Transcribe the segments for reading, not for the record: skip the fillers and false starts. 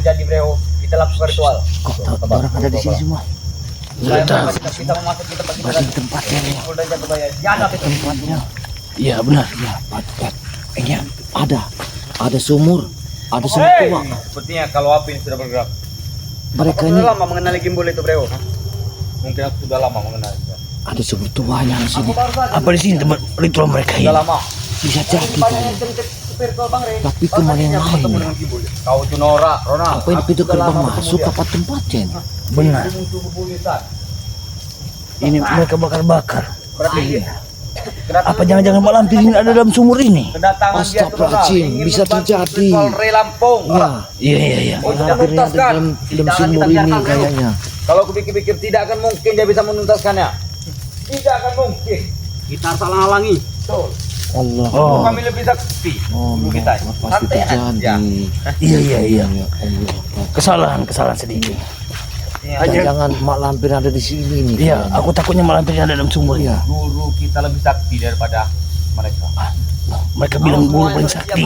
jadi bro, kita lakukan ritual. Kok tahu orang ada di sini semua? Kita memasuk kita pasti Berarti tempatnya nih. Polda Jagabaya. Jangan Tempatnya. Iya benar. Ya, Pat. Iya, ada sumur, ada sumur tua. Sepertinya kalau api ini sudah bergerak. Mereka Aku ini sudah lama mengenali gimbal itu bro. Mungkin aku sudah lama mengenali. ada sumur tuanya di sini. Apa di sini tempat ritual mereka ini? Sudah lama. Bisa jadi kayaknya. Spiritual Bang Rey. Tapi kemana yang lain ya? Kau itu Nora, Ronald. Apa ini pintu gerbang masuk apa tempatnya ini? Benar. Ini mereka bakar-bakar. Berarti Apa jangan-jangan Mak Lampir ini ada dalam sumur ini? kedatangan dia Astagfirullahaladzim, bisa terjadi. Rey Lampung. Ya, Iya. Oh, tidak hampirnya ada menuntaskan. dalam sumur ini kayaknya. Kalau aku pikir-pikir tidak akan mungkin dia bisa menuntaskannya. Tidak akan mungkin. Kita harus halangi. Betul. Allah. Oh. Kami lebih sakti. Oh, Guru kita. pasti Santai terjadi. aja. Iya. Ya Allah. Kesalahan sedikit. Jangan Mak Lampir ada di sini nih. Iya, aku takutnya Mak Lampir ada dalam sumur. Iya. Guru kita lebih sakti daripada mereka. Mereka bilang guru paling sakti.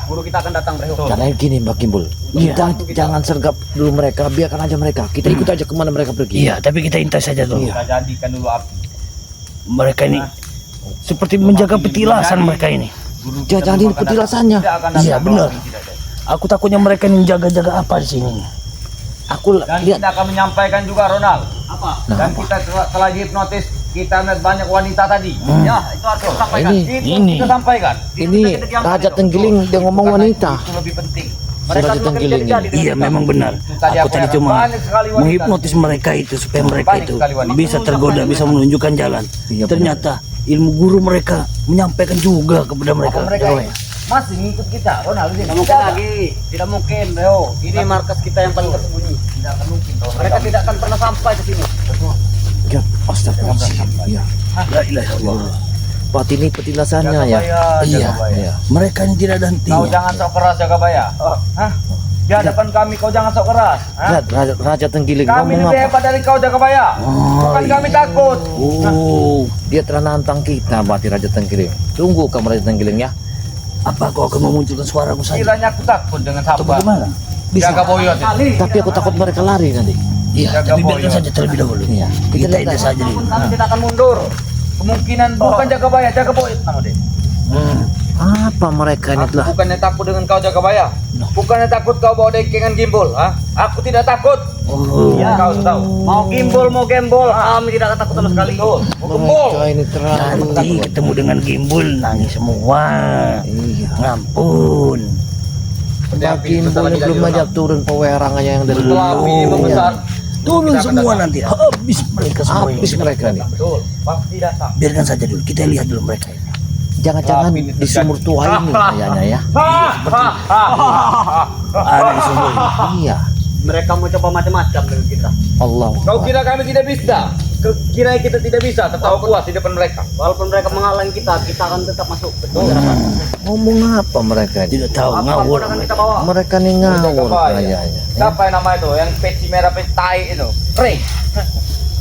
Guru kita akan datang bro. Karena gini Mbak Kimbul, Iya. kita jangan sergap dulu mereka, biarkan aja mereka. Kita ikut aja kemana mereka pergi. Iya, tapi kita intai saja dulu. Iya. Kita jadikan dulu api. Mereka ini seperti menjaga petilasan mereka ini. Guru Dia kita jadi memang akan petilasannya. tidak akan Iya, datang benar. kalau tidak ada. Aku takutnya mereka ini jaga-jaga apa di sini. Aku Dan lihat. kita akan menyampaikan juga Ronald. Apa? Nah, Dan apa? kita telah dihipnotis. Kita melihat banyak wanita tadi. Ya, itu harus kita sampaikan. Ini- ini. Kita sampaikan. Ini Raja Tenggiling dia ngomong Karena wanita. Itu lebih penting. Si Raja sudah Tenggiling kerja-kerja ini. di Iya, kita. memang benar. Itu tadi Aku tadi katakan, cuma banyak sekali wanita. menghipnotis mereka itu supaya mereka Banyak itu sekali wanita. bisa tergoda, bisa menunjukkan jalan. Iya, Ternyata ilmu guru mereka menyampaikan juga kepada mereka. Apa mereka ini masih ngikut kita, Ronald. Tidak mungkin lagi. Tidak mungkin, Leo. Ini markas kita yang paling tersembunyi. Tidak akan mungkin. Mereka tidak akan pernah sampai ke sini. Ya, astagfirullahaladzim. Iya. La ilaha illallah. Pat ini petilasannya ya. Iya. Iya. Mereka ini tidak ada Kau hentinya. jangan sok keras Jagabaya. Hah? Di hadapan kami kau jangan sok keras. Hah? Lihat Raja Tenggiling Kami ngomong lebih apa? hebat dari kau Jagabaya. Bukan kami takut. Oh, Dia telah nantang kita, berarti Raja Tenggiling. Tunggu kamu Raja Tenggiling ya. apa kau akan memunculkan suaraku saja? Kiranya aku takut dengan Atau sabar. bagaimana? Jaga boyot. Tapi aku takut mereka lari nanti. Iya, Jaga tapi biarkan boyot. saja terlebih dahulu. Iya. Kita Kita intai lihat saja dulu. Kami tidak akan mundur. Kemungkinan bukan Jagabaya, Jaga boyot nama dia. Apa mereka ini Aku telah? bukannya takut dengan kau Jagabaya. Bukannya takut kau bawa dekengan gimbal, ha? Aku tidak takut. Oh, Ya, kau tahu. Mau gimbal, mau gembol, kami tidak akan takut sama sekali. Betul. Mau gembol. Mereka ini terlalu. nanti ketemu dengan gimbal nangis semua. Iya. Ngampun. Makin belum aja turun pewerangannya yang dari Setelah api ini membesar, Turun kita akan semua datang. nanti. Habis mereka semua Habis ini. mereka nih. Betul, pasti datang. Biarkan saja dulu. Kita lihat dulu mereka ini. Jangan-jangan Api ini di sumur tua ini kayaknya ya. Ada di sumur ini. Iya. Mereka mau coba macam-macam dengan kita. Allah. Kau kira kami tidak bisa? Kau kira kita tidak bisa tertawa puas di depan mereka? Walaupun mereka menghalangi kita, kita akan tetap masuk. Betul. Ngomong apa mereka ini? Tidak tahu ngawur. Akan kita bawa. Mereka nih ngawur Jagabaya. kayaknya. Siapa yang nama itu? Yang peci merah peci tai itu? Ray.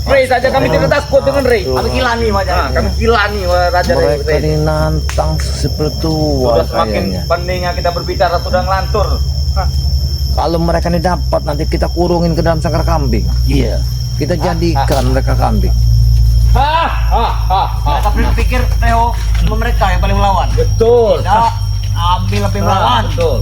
Ray saja kami tidak takut dengan Ray. Kami kilani wajah. Kami kilani Raja Ray. Mereka ini nantang seperti tua Sudah semakin kayaknya. pentingnya kita berbicara sudah ngelantur. Kalau mereka ini dapat nanti kita kurungin ke dalam sangkar kambing. Iya. Kita jadikan mereka kambing. Tapi pikir Theo cuma mereka yang paling melawan. Betul. Tidak, kami lebih melawan. Betul.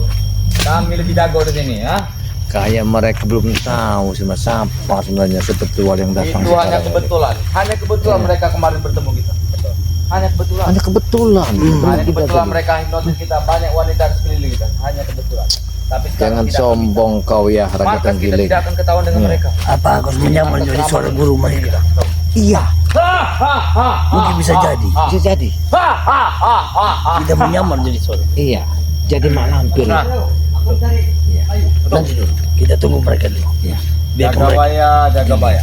Kami lebih jago di sini ya. Kayak mereka belum tahu siapa sebenarnya sepertual yang datang Itu hanya sekarang ini. kebetulan. Hanya kebetulan mereka kemarin bertemu kita. Hanya kebetulan. Hanya kebetulan. Hanya Kita kebetulan jadi. mereka hipnotis kita banyak wanita di sekeliling kita. Hanya kebetulan. Tapi sekarang Jangan tidak sombong kau ya Raja akan bisa. Maka kita Tenggiling. tidak akan ketahuan dengan mereka. Apa aku harus menyamar jadi suara guru mereka? Iya, Mungkin bisa jadi. bisa jadi. Kita menyamar jadi suara. Iya, jadi mak lampir. Nah. Nanti dulu. Kita tunggu mereka dulu. Iya. Biarkan mereka. Jagabaya, Jagabaya.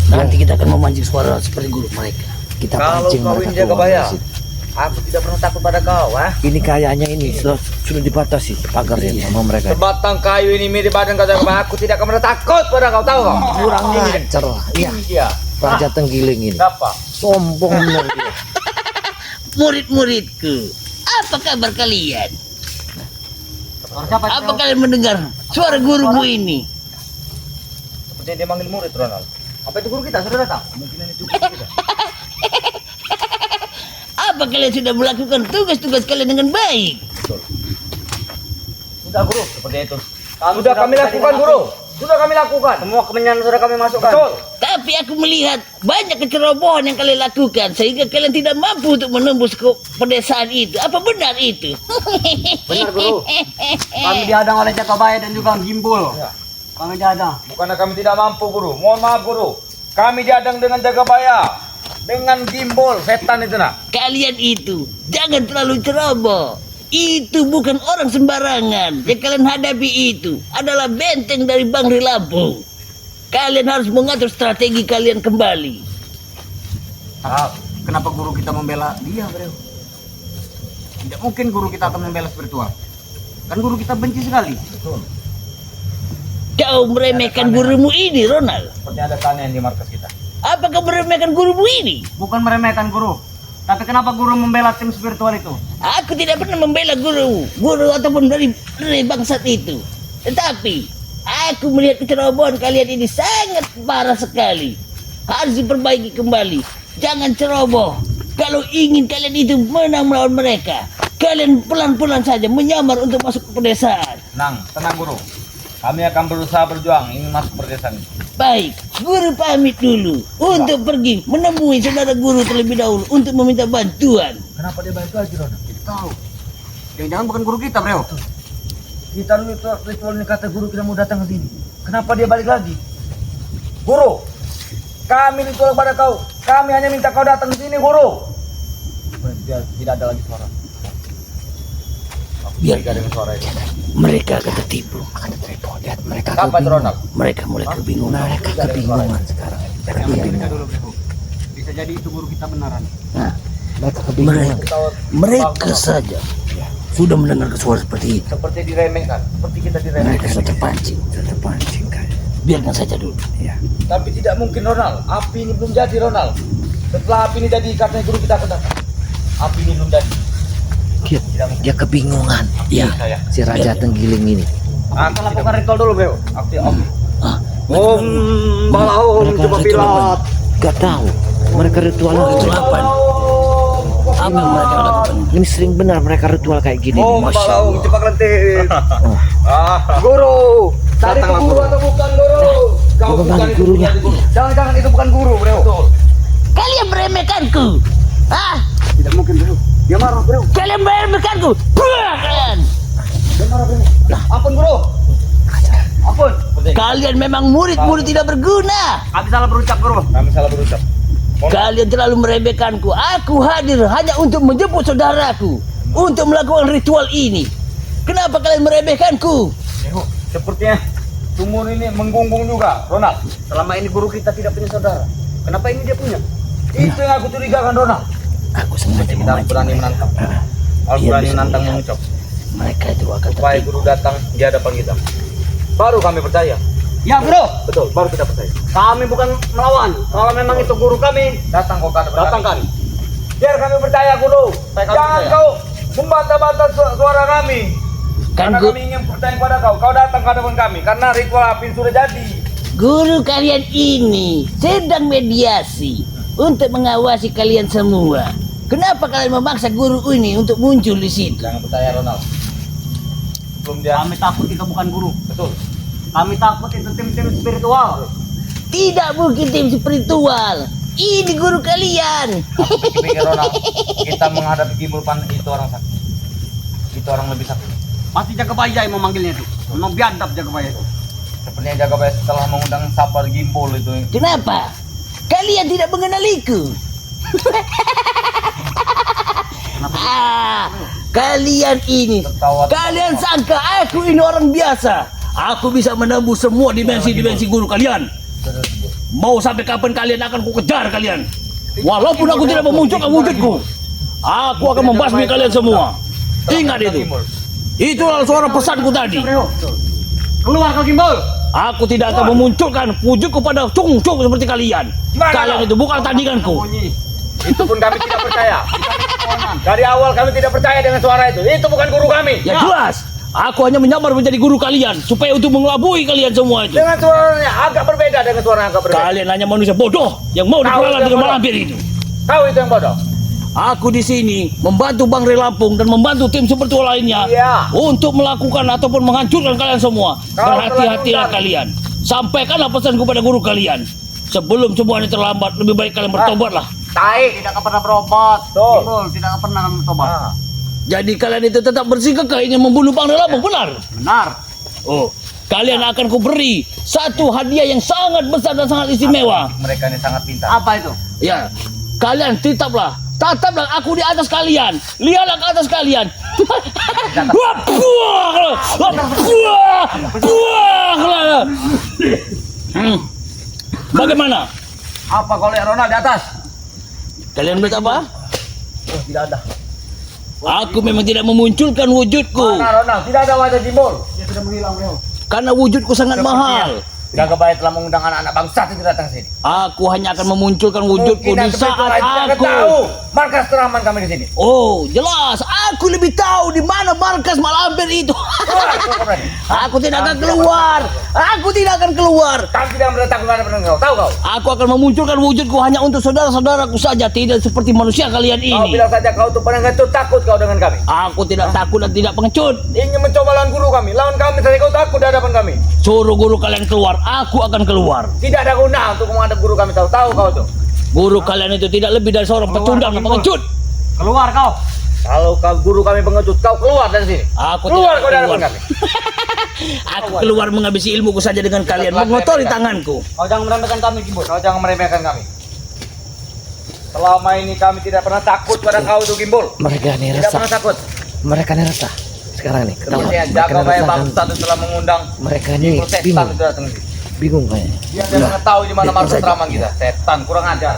Nanti kita akan memancing suara seperti guru mereka. Kita Kalau pancing kau mereka ini keluar Jagabaya, dari situ. aku tidak pernah takut pada kau, ah. Ini kayaknya ini sudah dibatasi pagarnya sama mereka. Sebatang kayu ini mirip badan kau Jagabaya. Aku tidak akan pernah takut pada kau, tahu kau? Kurang lancar lah. Iya, Iya. Raja Tenggiling ini. Siapa? Sombong benar dia. Murid-muridku, apa kabar kalian? Suara siapa itu? Apa kalian mendengar suara gurumu ini? Sepertinya dia manggil murid, Ronald. Apa itu guru kita? Sudah datang? Kemungkinan itu guru kita. Apa kalian sudah melakukan tugas-tugas kalian dengan baik? Sudah guru. Seperti itu. Sudah kami lakukan guru. Sudah kami lakukan. Semua kemenyan sudah kami masukkan. Betul. Tapi aku melihat banyak kecerobohan yang kalian lakukan sehingga kalian tidak mampu untuk menembus ke pedesaan itu. Apa benar itu? Benar guru. Kami dihadang oleh Jakabaya dan juga Gimbul. Ya. Kami dihadang. Bukannya kami tidak mampu, guru. Mohon maaf, guru. Kami diadang dengan Jagabaya, dengan Gimbol, setan itu nak. Kalian itu jangan terlalu ceroboh. Itu bukan orang sembarangan. Yang kalian hadapi itu adalah benteng dari Bangri Lampung. Kalian harus mengatur strategi kalian kembali. Kenapa guru kita membela dia, bro? Tidak mungkin guru kita akan membela spiritual. Kan guru kita benci sekali. Betul. Kau meremehkan gurumu ini, Ronald. Seperti ada keanehan di markas kita. Apakah meremehkan gurumu ini? Bukan meremehkan guru. Tapi kenapa guru membela tim spiritual itu? Aku tidak pernah membela guru ataupun dari bangsat itu. Tetapi aku melihat kecerobohan kalian ini sangat parah sekali. Harus diperbaiki kembali. Jangan ceroboh. Kalau ingin kalian itu menang melawan mereka, kalian pelan-pelan saja menyamar untuk masuk ke pedesaan. Tenang guru. Kami akan berusaha berjuang ingin masuk perdesaan. Baik, guru pamit dulu untuk pergi menemui saudara guru terlebih dahulu untuk meminta bantuan. Kenapa dia balik lagi, Ronald? Tidak tahu. Jangan-jangan bukan guru kita, bro. Kita ritual ini kata guru kita mau datang ke sini. Kenapa dia balik lagi? Guru, kami ritual pada kau. Kami hanya minta kau datang ke sini, guru. Tidak ada lagi suara. Biar Tidak dengan suara itu. mereka akan tertipu. Lihat mereka Apa itu, Ronald? Mereka mulai kebingungan. Mereka kebingungan sekarang. Bisa jadi itu guru kita benaran. Nah, mereka saja sudah mendengar suara seperti itu. Seperti diremehkan, seperti kita diremehkan. Mereka sudah terpancing kan. Biarkan saja dulu. Ya. Tapi tidak mungkin, Ronald. Api ini belum jadi, Ronald. Setelah api ini jadi, katanya guru kita akan datang. Api ini belum jadi. Dia kebingungan. Ya, Saya. si Raja Tenggiling ini. Kita lakukan ritual dulu, bro. Oke. Om Balaum coba pilat. Gak tahu. Mereka ritual apa? Apa yang mereka lakukan? Ini sering benar mereka ritual kayak gini. Om Masya Balaum Allah. coba kelentir. Guru, tadi itu guru atau bukan guru? Kau bukan gurunya. Jangan-jangan itu bukan guru, bro. Kalian meremehkanku. Ah, Tidak mungkin, bro. Dia marah, bro. kalian meremehkanku. Buah kalian. Dia marah, bro. Ampun, bro. Ampun. Kalian memang murid-murid tidak berguna. Kami salah berucap, bro. Kami salah berucap. Kalian terlalu meremehkanku. Aku hadir hanya untuk menjemput saudaraku, untuk melakukan ritual ini. Kenapa kalian meremehkanku? Sepertinya sumur ini menggungung juga, Ronald. Selama ini guru kita tidak punya saudara. Kenapa ini dia punya? Itu yang aku curigakan, Ronald. Aku sengaja Kita harus berani menantang. Harus Dia berani bisa menantang melihat. mengucap. Mereka itu akan Supaya tertipu. guru datang di hadapan kita. Baru kami percaya. Ya, bro. Betul, baru kita percaya. Kami bukan melawan. Kalau memang itu guru kami, Datang kau ke hadapan datangkan. kami. Biar kami percaya, guru. Supaya kami Jangan percaya. kau membantah-bantah suara kami. Kan Karena gu- kami ingin percaya pada kau. Kau datang ke hadapan kami. Karena ritual api sudah jadi. guru kalian ini sedang mediasi untuk mengawasi kalian semua. Kenapa kalian memaksa guru ini untuk muncul di situ? Jangan percaya, Ronald. Belum dia. Kami takut itu bukan guru. Betul. Kami takut itu tim-tim spiritual. Tidak mungkin tim spiritual. Ini guru kalian. Aku pikir, Ronald, kita menghadapi Gimbal Pan itu orang sakti. Itu orang lebih sakti. Pasti Jakabaya yang memanggilnya itu. Memang biadab Jakabaya itu. Sepertinya Jagabaya setelah mengundang Sapar Gimbal itu. Kenapa? Kalian tidak mengenaliku. Kalian ini. Tertawa. Kalian sangka aku ini orang biasa. Aku bisa menembus semua dimensi-dimensi guru kalian. Mau sampai kapan kalian akan kukejar kalian? Walaupun aku tidak memunculkan wujudku, aku akan membasmi kalian semua. Ingat itu. Itulah suara pesanku tadi. Keluar kau Gimbal. Aku tidak akan memunculkan wujudku pada cung-cung seperti kalian. Kalian itu bukan tandinganku. Itu pun kami tidak percaya. Dari awal kami tidak percaya dengan suara itu. Itu bukan guru kami. Ya jelas. Aku hanya menyamar menjadi guru kalian supaya untuk mengelabui kalian semua itu. Dengan suaranya agak berbeda, dengan suara yang agak berbeda. Kalian hanya manusia bodoh yang mau diperalat dengan malampir itu. Kau itu yang bodoh. Aku di sini membantu Bang Rey Lampung dan membantu tim seperti lainnya Iya. untuk melakukan ataupun menghancurkan kalian semua. Kau Berhati-hatilah telah kalian. Sampaikanlah pesanku pada guru kalian. Sebelum semuanya terlambat, lebih baik kalian bertobatlah. Tai. Tidak akan pernah berobat. Betul. Gimbal, tidak akan pernah bertobat. Ah. Jadi kalian itu tetap bersikukuh ingin membunuh Bang Rey Lampung, benar? Benar. Oh, kalian akan kuberi satu hadiah yang sangat besar dan sangat istimewa. Mereka ini sangat pintar. Apa itu? Ya, kalian tataplah aku di atas kalian. Lihatlah ke atas kalian. Wah, buah, buah, buah. Bagaimana? Apa kau lihat Ronald di atas? Kalian melihat apa? Oh, tidak ada. Aku memang tidak memunculkan wujudku Mana Ronald? Tidak ada wajah Gimbal. Dia sudah menghilang, bro. karena wujudku sangat mahal. Jaga baik telah mengundang anak-anak bangsa itu datang sini. Aku hanya akan memunculkan wujudku Mungkin di yang saat seperti itu lain tidak aku. tahu markas teraman kami di sini. Oh, jelas. Aku lebih tahu di mana markas malampir itu. Aku tidak akan keluar. Aku tidak akan keluar. Kami tidak meletakkan pada kau. Tahu kau? Aku akan memunculkan wujudku hanya untuk saudara-saudaraku saja, tidak seperti manusia kalian Kau ini. bilang saja kau tuh pengecut, takut kau dengan kami. Aku tidak takut dan tidak pengecut. Ingin mencoba lawan guru kami, lawan kami saja kau takut di hadapan kami. Suruh guru kalian keluar, aku akan keluar. Tidak ada guna untuk menghadap guru kami, tahu kau tuh. Guru kalian itu tidak lebih dari seorang pecundang dan pengecut. Keluar kau. Kalau kau guru kami pengecut, kau keluar dari sini. Aku Keluar tidak kau dari keluar. hadapan kami. Aku keluar menghabisi ilmuku saja dengan kalian, mengotori tanganku. Kau jangan meremehkan kami, Gimbal. Kau jangan meremehkan kami. Selama ini kami tidak pernah takut pada kau tuh Gimbal. Mereka ini Tidak resah. pernah takut. Mereka ini resah. Sekarang nih, ketahuan. Kemudian Mereka jaga ini baik resah bangsa itu telah mengundang mereka ini Gimbal setan bingung. itu datang sini. Bingung kayaknya. Dia tidak mengetahui di mana Biarkan markas saja. teraman kita. Setan kurang ajar.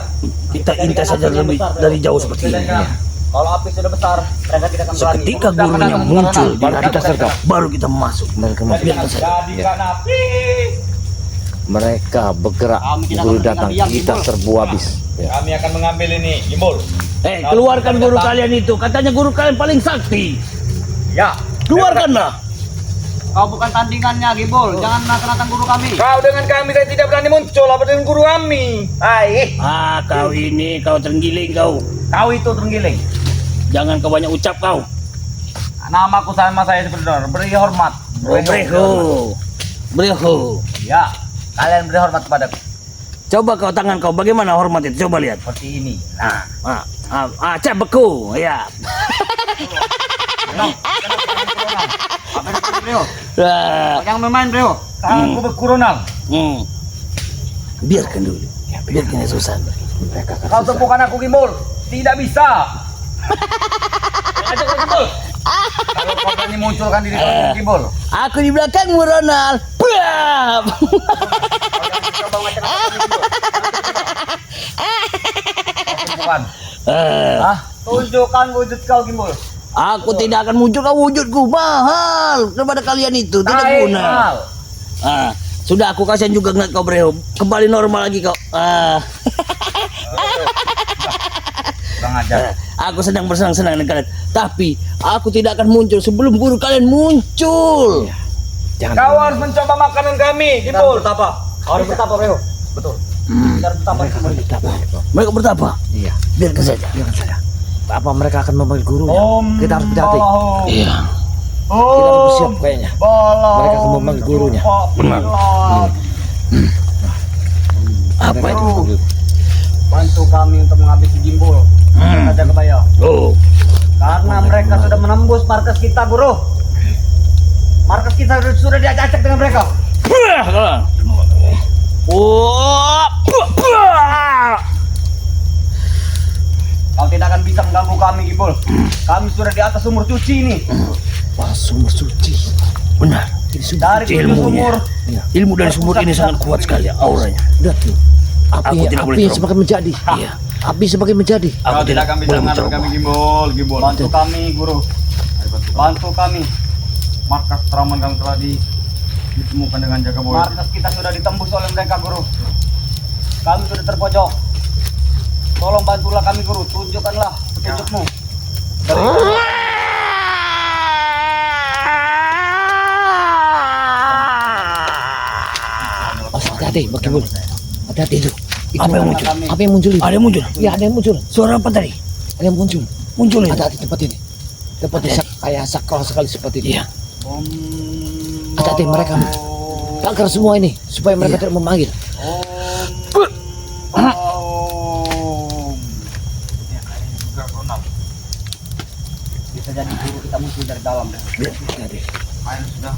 Kita intai saja lebih dari jauh seperti ini. Kalau api sudah besar, mereka tidak akan berani. Seketika gurunya muncul di Baru kita hadapan sergap. kita, baru kita masuk. Mereka mau Biarkan saja. Jadi kan api. mereka bergerak. Kami tidak Guru akan datang, diam, kita Gimbal. serbu habis. Ya. Kami akan mengambil ini, Gimbal. Keluarkan guru kalian itu. Katanya guru kalian paling sakti. Ya. Keluarkanlah. Kau bukan tandingannya, Gimbal. Jangan nakal-nakal guru kami. Kau dengan kami saya tidak berani muncul apa dengan guru kami. Hai, Kau ini, kau terenggiling kau. kau itu terenggiling. Jangan kau banyak ucap kau. Namaku sama saya sebenarnya beri hormat. Breho. Breho. Ya, kalian beri hormat padaku Coba kau tangan kau, bagaimana hormat itu? Coba lihat. seperti ini. Nah, Cebeku. Ya. Ah, Kau jangan main, bro. tanganku berkurunang. Biarkan dulu. Biarkan dia susah. Mereka akan Kau susah. tepukan aku Gimbal. Tidak bisa. Ajak kau Gimbal. Kalau kau berani munculkan diri kau Gimbal. Aku di belakangmu, Ronald. Bram. Kau jangan coba ngacak aku Gimbal. Tunjukkan. Hah? Tunjukkan wujud kau Gimbal. Aku tidak akan munculkan wujudku, mahal daripada kalian itu, tidak Baik, guna. Mal. Sudah aku kasihan juga ngeliat kau, Breho. Kembali normal lagi kau. Bang ajar. Aku sedang bersenang-senang dengan kalian. Tapi aku tidak akan muncul sebelum guru kalian muncul. Jangan. Kau harus mencoba makanan kami, Kita harus Gimbal. bertapa. Kau harus bertapa, bro. Betul. Kita harus bertapa. Mereka akan betapa. Mereka bertapa. Iya. Biarkan saja. Biarkan saja. Apa mereka akan memanggil gurunya? Kita harus berhati. Iya. Kita harus bersiap kayaknya. Mereka akan memanggil gurunya. Benar. Apa itu? Bantu kami untuk menghabisi Gimbal. Ada kebaya. Oh. Karena mereka sudah menembus markas kita, Guru. Markas kita sudah diacak dengan mereka. Kau tidak akan bisa mengganggu kami, Gimbal. Kami sudah di atas sumur cuci ini. Wah, sumur suci. Benar. Dari pintu Ilmunya. sumur. Ilmu dari sumur ini sangat kuat sekali auranya. Lihat tuh. Aku tidak boleh Api terobos. semakin menjadi. Iya. Api semakin menjadi. Aku tidak akan bisa boleh menghadap mencoba. kami Gimbal, Gimbal. Bantu kami, Guru. Bantu kami. Markas teraman kami telah ditemukan dengan jaga boy. Markas kita sudah ditembus oleh mereka, Guru. Kami sudah terpojok. Tolong bantulah kami, Guru. Tunjukkanlah petunjukmu. Hati-hati, Pak Kimbul. Hati-hati itu. Apa yang muncul? Apa yang muncul? Ada yang muncul. Ya, ada yang muncul. Suara apa tadi? Ada yang muncul. Muncul itu. Hati-hati tempat ini. Tempat ini kayak sakral sekali seperti ini. Iya. Hati-hati mereka. Tangkar semua ini supaya mereka tidak memanggil. Bisa jadi guru kita muncul dari dalam. Hati-hati. Ayo sudah.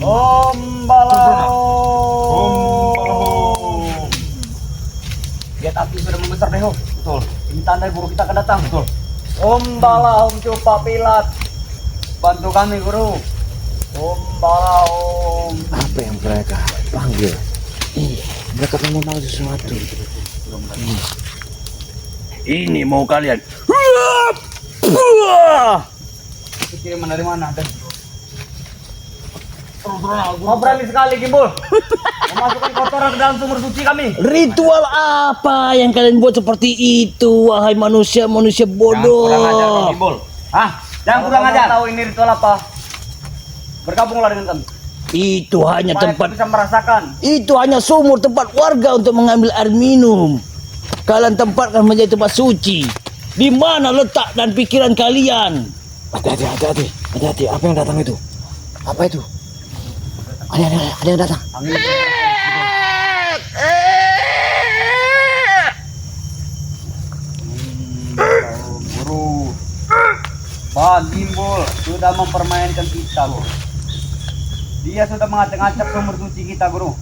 Om Balaum. Lihat api sudah membesar deh, Ho. Betul. Ini tanda guru kita akan datang. Betul. Om Balaum coba pilat. Bantu kami, Guru. Om Balaum. Apa yang mereka panggil? Iya, mereka mau memanggil sesuatu. Ini mau kalian. Itu kiriman dari mana? Dan mau berani sekali, Gimbul. Memasukkan kotoran ke dalam sumur suci kami. Ritual apa yang kalian buat seperti itu, wahai manusia-manusia bodoh? Kurang ajar Kang Gimbul. Hah? Jangan kurang Kalau ajar. kamu tahu ini ritual apa? Bergabunglah dengan kami. Itu hanya Supaya tempat, kau bisa merasakan. itu hanya sumur tempat warga untuk mengambil air minum. Kalian tempatkan menjadi tempat suci. Di mana letak dan pikiran kalian? Hati-hati, hati-hati. Hati-hati, apa yang datang itu? Apa itu? Ada yang datang. Angin. Guru. Pak Gimbul sudah mempermainkan kita, Bro. Dia sudah mengacak-acak sumur suci kita, Guru.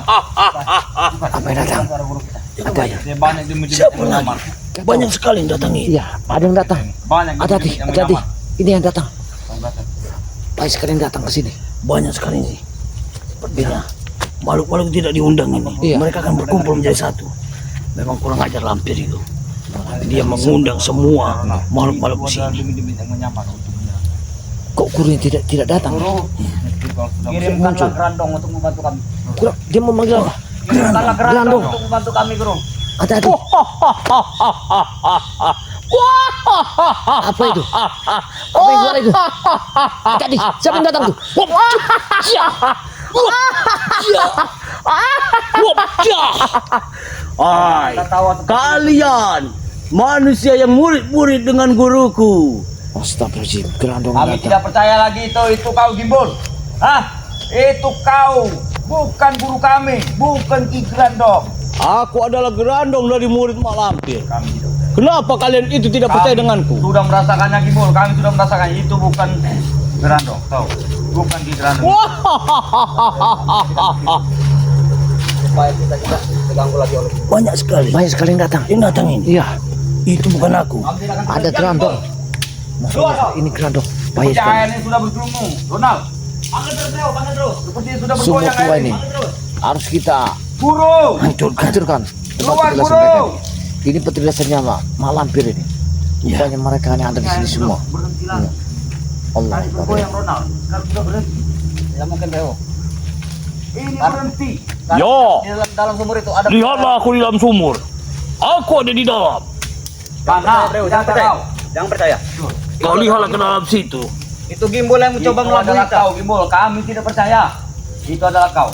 Apa yang datang? Suara guru kita. Apa ya? Dia banyak di masjid. Siapa lagi? Banyak sekali yang datangi. Iya, ada yang datang. Banyak di Hati-hati, masjid yang hati-hati. menyamar. Ini yang datang. Yang datang. Baik sekali yang datang ke sini. Banyak sekali sih. Sepertinya makhluk-makhluk tidak diundang ini. Iya. Mereka akan berkumpul menjadi satu. Memang kurang ajar lampir itu. Dia mengundang semua makhluk-makhluk di sini. Demi-demi yang menyamar untuk menyerang. Kok gurunya tidak datang? Guru, Kalau sudah kirimkanlah gerandong untuk membantu kami. Kurang, dia mau manggil apa? Kirimkanlah gerandong Gerandong. untuk membantu kami, Guru. Hati-hati. Apa itu? Apa yang suara itu? Hati-hati. Siapa yang datang tuh? Hai, Kita tawa seperti kalian manusia yang murid-murid dengan guruku. Astagfirullahaladzim, gerandong kami datang. tidak percaya lagi itu kau Gimbul. Hah? Itu kau, bukan guru kami, bukan Ki Grandong. Aku adalah gerandong dari murid Mak Lampir. Kami tidak. Kenapa kalian itu tidak percaya denganku? Sudah merasakannya Gimbul, kami sudah merasakan itu bukan Grandong, tahu? Bukan Ki Grandong. supaya kita tidak terganggu lagi oleh Banyak sekali. Banyak sekali yang datang. Yang datang ini. Iya, Itu bukan aku. kami tidak akan ada gerandong. Maksudnya ini gerandong. Banyak sekali. Kepercayaan ini sudah bergelumung, Ronald. Angkat terus, Leo, angkat terus. Seperti sudah Sumur bergoyang tua air ini Angkat terus. harus kita Guru, hancurkan. Tempat Keluar, penjelasan guru. mereka ini. Ini penjelasannya Mak Lampir ini. Ya. Rupanya mereka yang ada di sini semua. Berhenti Iya. lagi. Allah Tadi Akbar. bergoyang Ronald, sekarang sudah berhenti. Tidak mungkin, Leo. ini berhenti. Karena Yo. di dalam sumur itu ada. Lihatlah aku di dalam sumur. Aku ada di dalam. Karena Jangan percaya. Jangan percaya. Kau lihatlah ke dalam situ. Itu Gimbul yang mencoba itu melabui adalah kita. kau Gimbul, kami tidak percaya. Itu adalah kau.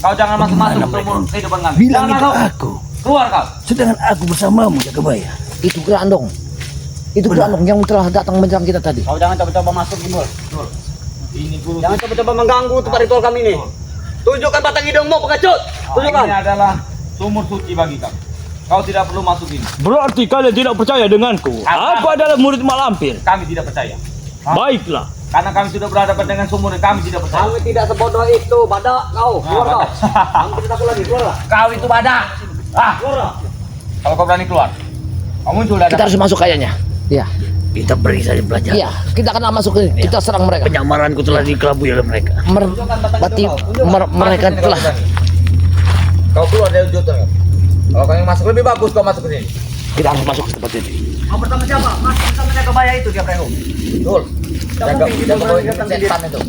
Kau jangan masuk-masuk ke sumur kehidupan kami. Bilang Jangan itu masuk. aku. Keluar kau. Sedangkan aku bersamamu, Jakabaya. Itu gerandong. Itu gerandong yang telah datang menyerang kita tadi. Kau jangan coba-coba masuk, Gimbul. Ini guru. Jangan coba-coba mengganggu tempat ritual kami ini. Tunjukkan batang hidungmu, pengecut. Tunjukkan. Ini adalah sumur suci bagi kami. Kau tidak perlu masuk ini. Berarti kalian tidak percaya denganku. Aku adalah murid Mak Lampir. Kami tidak percaya. Hah? Baiklah. Karena kami sudah berhadapan dengan sumur yang kami tidak percaya. Kami tidak sebodoh itu, badak kau. Keluar kau. Kami tidak takut lagi, keluarlah. Kau itu badak. Ah, Keluarlah. kalau kau berani keluar, kau muncul dari Kita harus masuk kayaknya. Iya. Kita beri saja belajar. Iya, kita akan masuk ke kita serang mereka. Penyamaranku telah dikelabui oleh mereka. Tunjukkan batang Berarti hidung kau. Tunjukkan. mereka Masuk ini telah kalau berani. Kau keluar dari wujud kau. Kalau kau yang masuk lebih bagus kau masuk ke sini. kita harus masuk ke tempat ini. Kau bersama siapa? Mas, bersama Jakabaya itu dia, Preho. Betul. Jaga mungkin jaga kita bawa datang sendiri. setan itu.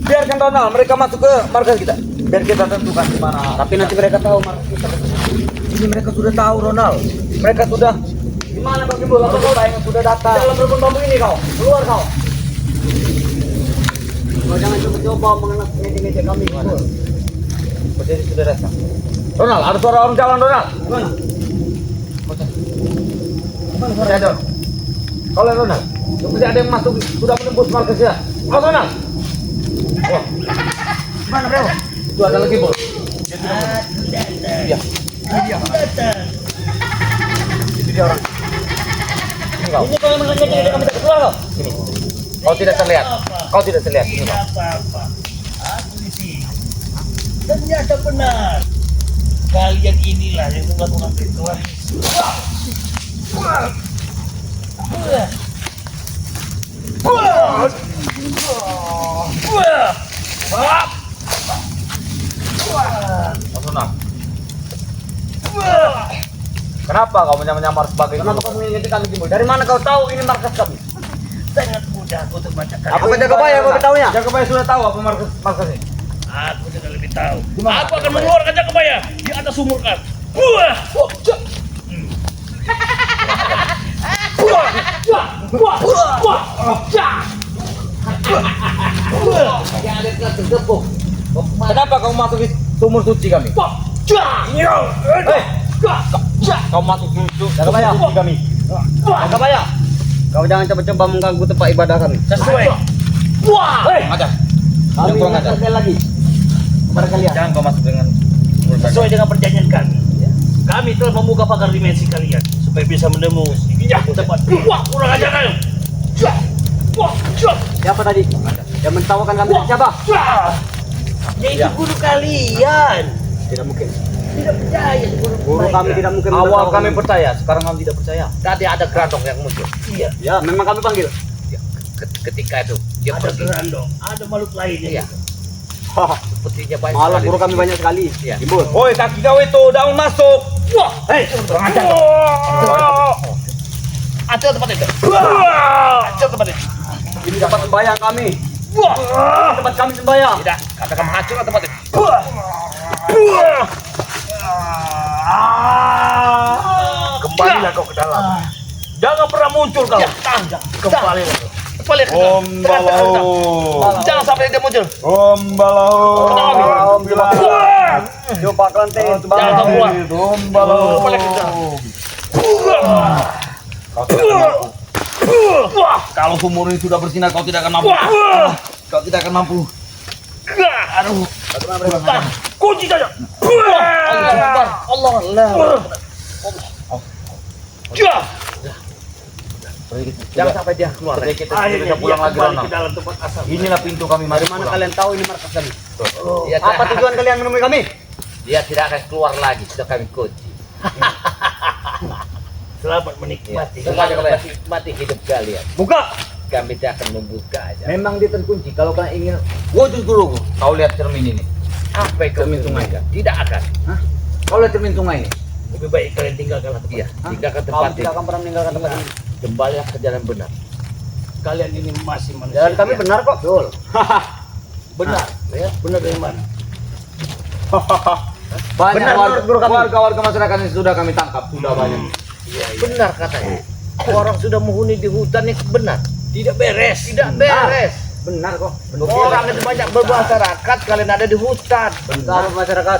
Biarkan Donald, mereka masuk ke markas kita. Biar kita tentukan di mana. Tapi nanti mereka tahu markas kita. Ini mereka sudah tahu Ronald. Mereka sudah Di mana kau Kimbul? Apa kau yang sudah datang? Dalam berbun bambu ini kau. Keluar kau. Kau jangan coba-coba mengenak ngejek-ngejek kami, Kimbul. Berdiri sudah datang. Ronald, ada suara orang jalan Ronald. Mana? Mana suara ada? Kau lihat Ronald. Seperti ada yang masuk sudah menembus markas ya. Kau Ronald. Wah. Mana bro? Itu ada lagi bos. Iya. Itu dia orang. Ini kau. Ini kalau mengajak kami tak keluar kau. Sini. Kau tidak terlihat. Kau tidak terlihat. Ini kau. Apa-apa. Aku di sini. Ternyata benar. Kalian inilah yang melakukan ritual. Ronald. Kenapa kau menyamar sebagai Kenapa kau mengingati kami, Kimbul? Dari mana kau tahu ini markas kami? Sangat mudah untuk baca kalian. Apa jaga bayar kau tahunya? Jakabaya sudah tahu apa markasnya? Aku sudah lebih tahu. Aku akan mengeluarkan Jakabaya di atas sumur kan. Wah! Kenapa kau masuk di sumur suci kami? Kau masuk di Jakabaya. sumur suci kami. Jakabaya. Kau jangan coba-coba mengganggu tempat ibadah kami. Sesuai. Ajar. Kami Yang kurang ajar. sekali lagi kepada kalian. Jangan kau masuk dengan Sesuai dengan perjanjian kami. Kami telah membuka pagar dimensi kalian supaya bisa menembus tempat. Wah, kurang ajar kalian. Siapa tadi? Yang mentawakan kami dari siapa? Yaitu guru kalian. Tidak mungkin. Tidak percaya di Guru kami tidak mungkin Awal mentawakan kami percaya, sekarang kami tidak percaya. Tadi ada gerandong yang muncul. Iya. Ya, memang kami panggil. Ketika itu dia Ada pergi. gerandong, ada makhluk lainnya. Iya. Sepertinya banyak Malah sekali. guru kami banyak sekali. Iya. Kimbul. Woi, kaki kau itu daun masuk. Wah, Hei, kurang ajar kau. acel tempat itu. Acel tempat itu. Ini dapat sembahyang kami. Wah, Tempat kami sembahyang. Tidak, katakan hancur tempat itu. Kembalilah kau ke dalam. Jangan pernah muncul kau. Kembalilah kau. Kembali ke dalam. Om Balahu. Jangan sampai dia muncul. Om Balahu. Om Balahu. Coba kelantin. Jangan kau keluar. Om Balahu. Kembali ke dalam. Kau tidak akan mampu. Kalau sumur ini sudah bersinar, kau tidak akan mampu. Kau tidak akan mampu. aduh. Kunci saja. Allah. Jangan sampai dia keluar. Kita Akhirnya bisa pulang dia lagi kembali Ronald. ke dalam tempat asal. Inilah pintu kami. Dari mana kalian tahu ini markas kami? Dia Apa tujuan kalian menemui kami? Dia tidak akan keluar lagi. Sudah kami kunci. Selamat menikmati. Mati hidup kalian. Buka. Kami tidak akan membuka aja. Memang dia terkunci. Kalau kalian ingin Wujud guruku. Kau lihat cermin ini. Apa yang cermin sungai? Tidak akan. kau lihat cermin sungai ini. Lebih baik kalian tinggalkanlah tempat. Iya. Hah? Tinggalkan Kau tempat tidak ini. akan pernah meninggalkan tempat ini. Kembalilah ke jalan benar. Kalian ini masih manusia. Jalan kami benar kok. Betul. Benar. Ya, benar dari mana? Banyak Benar, warga masyarakat yang sudah kami tangkap. Sudah banyak. Benar katanya. Orang sudah menghuni di hutan yang benar. Tidak beres. Tidak beres. Benar kok. Orang itu banyak bermasyarakat. Kalian ada di hutan. Bentar masyarakat.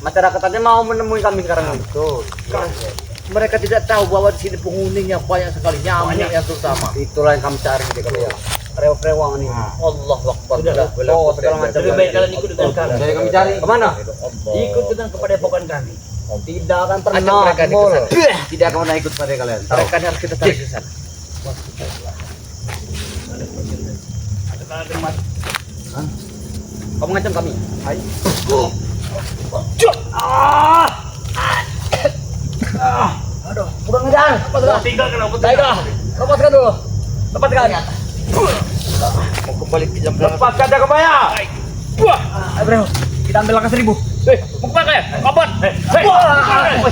Masyarakat aja mau menemui kami sekarang. Betul. Mereka tidak tahu bahwa di sini penghuninya banyak sekali nyamuk yang terutama. Itulah yang kami cari di kami. Rewang ini. Allah Akbar. Oh, segala macam. Lebih baik kalian ikut dengan kami. Jadi kami cari kemana? Ikut dengan kepadepokan kami. Tidak akan pernah. Ajak mereka di Bol. kesana. Tidak akan pernah ikut pada kalian. Tahu? Mereka harus kita tarik ke sana. Ada mati. Kamu ngancam kami. Hai. Aduh. Udah ngejar. Tinggalkan aku. Baiklah. Lepaskan dulu. Lepaskan. Mau kembali ke jam Lepaskan Jakabaya. Wah. Ayo bro. Kita ambil langkah 1000. Mau kemana kalian? Kapan?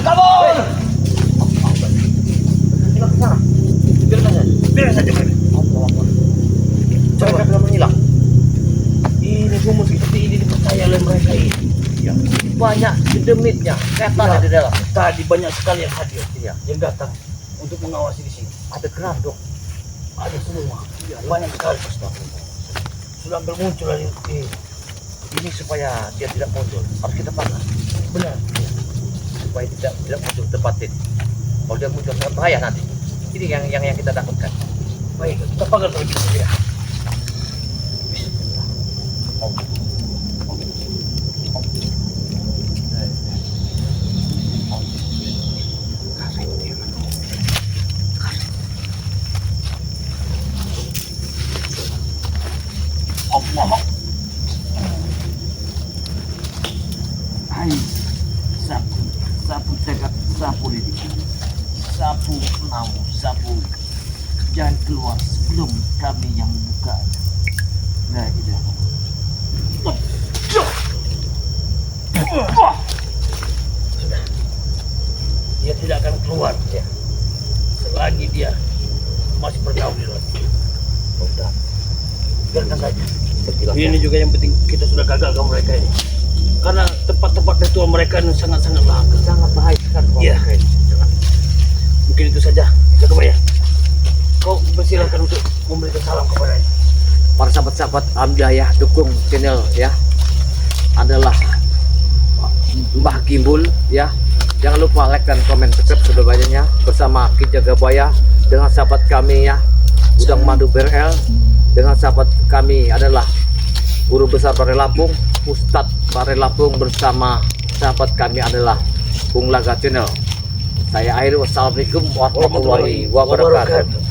Kabur. Biar saja mereka. Mereka belum menghilang. Ini sumur seperti ini dipercaya oleh mereka ini. Ya. Banyak demitnya. Setan di dalam. Tadi banyak sekali yang hadir. Iya. Yang datang untuk mengawasi di sini. Ada keran dok, ada semua, banyak sekali. Sudah bermuncul dari ini supaya dia tidak muncul. Harus kita pakai. Benar. Supaya tidak muncul tempat ini. Kalau dia muncul sangat bahaya nanti. Ini yang kita takutkan. Baik, kita pakai terlebih dahulu ya. Bismillah. Allah. Hai, sapu cekat, sapu lidik, sapu namu, sapu. Jangan keluar sebelum kami yang membuka. Nah, tidak. Sudah. Dia tidak akan keluar ya. Selagi dia masih bergaul di luar. Sudah. Biarkan saja. Ini juga yang penting kita sudah gagal ke mereka ini. Karena tempat-tempat ritual mereka ini sangat-sangat langka, sangat bahaya sekali. Iya. Mungkin itu saja. Jagabaya, kau persilahkan untuk memberikan salam kepada ini. Para sahabat-sahabat Alhamdulillah dukung channel ya adalah Mbah Gimbul ya. Jangan lupa like dan komen subscribe sebanyak-banyaknya bersama Ki Jagabaya dengan sahabat kami ya Gudang Madu BRL, dengan sahabat kami adalah Guru Besar Barel Lampung, Ustadz Barel Lampung, bersama sahabat kami adalah Bung Laga Channel. Saya akhiri, wassalamualaikum warahmatullahi wabarakatuh.